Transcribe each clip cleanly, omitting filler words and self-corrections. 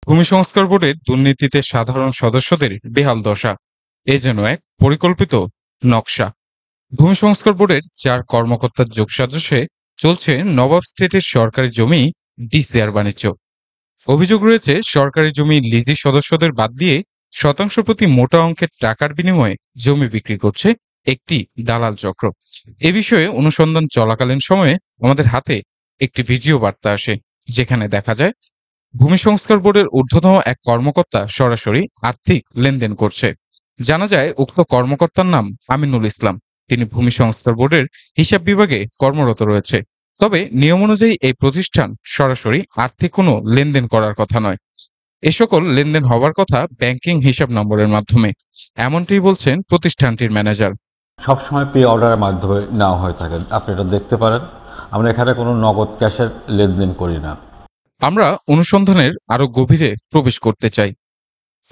ভূমি সংস্কার বোর্ডের দুর্নীতিতে সাধারণ সদস্যদের বেহাল দশা। এ যেন এক পরিকল্পিত নকশা। ভূমি সংস্কার বোর্ডের 4 কর্মকর্তার যোগসাজশে চলছে নবাব স্টেটের সরকারি জমি ডিসিআর বাণিজ্য। অভিযোগ রয়েছে সরকারি জমি লিজি সদস্যদের বাদ দিয়ে শতাংশ প্রতি মোটা অঙ্কের টাকার বিনিময়ে জমি বিক্রি করছে একটি দালাল চক্র। এ বিষয়ে অনুসন্ধান চলাকালীন সময়ে আমাদের হাতে একটি ভিডিও বার্তা আসে, যেখানে দেখা যায় ভূমি সংস্কার বোর্ডের ঊর্ধ্বতন এক কর্মকর্তা সরাসরি আর্থিক লেনদেন করছে। জানা যায় উক্ত কর্মকর্তার নাম আমিনুল ইসলাম। তিনি ভূমি সংস্কার বোর্ডের হিসাব বিভাগে কর্মরত রয়েছে। তবে নিয়ম অনুযায়ী এই প্রতিষ্ঠান সরাসরি আর্থিক কোনো লেনদেন করার কথা নয়। এ সকল লেনদেন হওয়ার কথা ব্যাংকিং হিসাব নম্বরের মাধ্যমে, এমনটিই বলছেন প্রতিষ্ঠানটির ম্যানেজার। সবসময় পে অর্ডারের মাধ্যমে নেওয়া হয়ে থাকে, আপনি এটা দেখতে পারেন। আমরা এখানে কোনো নগদ ক্যাশের লেনদেন করি না। আমরা অনুসন্ধানের আরো গভীরে প্রবেশ করতে চাই।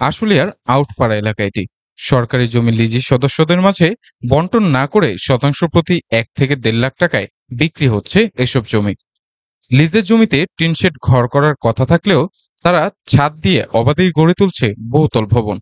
আশুলিয়ার আউটপাড়া এলাকা এটি। সরকারি জমি লিজি সদস্যদের মাঝে বন্টন না করে শতাংশ প্রতি 1 থেকে 1.5 লাখ টাকায় বিক্রি হচ্ছে এসব জমি। লিজের জমিতে টিনশেড ঘর করার কথা থাকলেও তারা ছাদ দিয়ে অবাধেই গড়ে তুলছে বহুতল ভবন।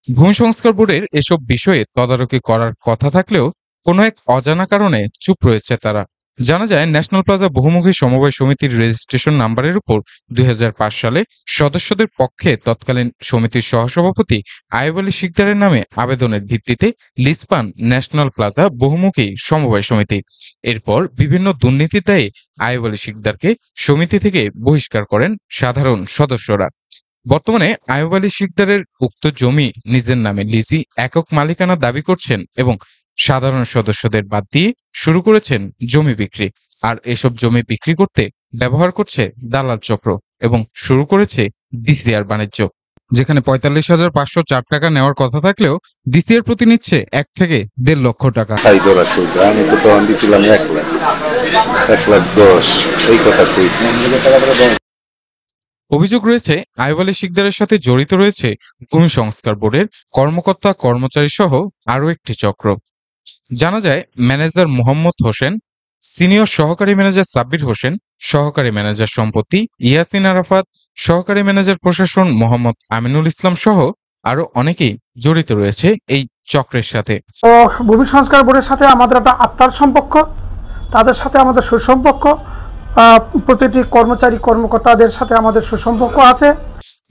ভূমি সংস্কার বোর্ডের এসব বিষয়ে তদারকি করার কথা থাকলেও কোনো এক অজানা কারণে চুপ রয়েছে তারা। জানা যায় ন্যাশনাল প্লাজা বহুমুখী সমবায় সমিতির রেজিস্ট্রেশন নাম্বারের উপর 2005 সালে সদস্যদের পক্ষে তৎকালীন সমিতির সহসভাপতি আইয়ুব আলী শিকদারের নামে আবেদনের ভিত্তিতে লিজ পান ন্যাশনাল প্লাজা বহুমুখী সমবায় সমিতি। এরপর বিভিন্ন দুর্নীতির দায়ে আইয়ুব আলী শিকদারকে সমিতি থেকে বহিষ্কার করেন সাধারণ সদস্যরা। বর্তমানে আইয়ুব আলী শিকদারের উক্ত জমি নিজের নামে লিজি একক মালিকানা দাবি করছেন এবং সাধারণ সদস্যদের বাদ দিয়ে শুরু করেছেন জমি বিক্রি। আর এসব জমি বিক্রি করতে ব্যবহার করছে দালাল চক্র এবং শুরু করেছে ডিসিআর বাণিজ্য, যেখানে 45,504 টাকা নেওয়ার কথা থাকলেও ডিসিআর প্রতি নিচ্ছে 1 থেকে 1.5 লক্ষ টাকা। আমি তো তখন দিছিলাম 1 লাখ, 1,10,00,000 এই কথা কই। অভিযোগ রয়েছে আইয়ুব আলী শিকদারের সাথে জড়িত রয়েছে ভূমি সংস্কার বোর্ডের কর্মকর্তা কর্মচারী সহ আরও একটি চক্র। জানা যায় ম্যানেজার মোহাম্মদ হোসেন, সিনিয়র সহকারী ম্যানেজার সাব্বির হোসেন, সহকারী ম্যানেজার সম্পত্তি ইয়াসিন আরাফাত, সহকারী ম্যানেজার প্রশাসন মোহাম্মদ আমিনুল ইসলাম সহ আরো অনেকেই জড়িত রয়েছে এই চক্রের সাথে। তো ভূমি সংস্কার বোর্ডের সাথে আমাদের একটা আত্মার সম্পর্ক, তাদের সাথে আমাদের সুসম্পর্ক, প্রতিটি কর্মচারী কর্মকর্তাদের সাথে আমাদের সুসম্পর্ক আছে।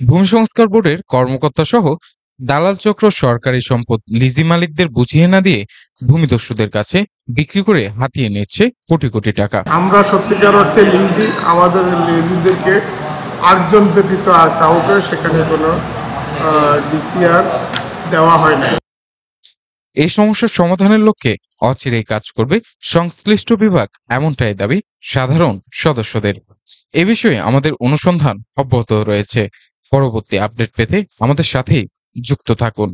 ভূমি সংস্কার বোর্ডের কর্মকর্তা সহ দালাল চক্র সরকারি সম্পদ লিজি মালিকদের বুঝিয়ে না দিয়ে ভূমিদস্যুদের কাছে বিক্রি করে হাতিয়ে নিচ্ছে কোটি কোটি টাকা। আমরা সত্যিকার অর্থে লিজি, আমাদের লিজিদেরকে 8 জন ব্যতীত আর কাউকে সেখানে কোনো ডিসিআর দেওয়া হয় না। এই সমস্যার সমাধানের লক্ষ্যে অচিরেই কাজ করবে সংশ্লিষ্ট বিভাগ, এমনটাই দাবি সাধারণ সদস্যদের। এ বিষয়ে আমাদের অনুসন্ধান অব্যাহত রয়েছে। পরবর্তী আপডেট পেতে আমাদের সাথেই যুক্ত থাকুন।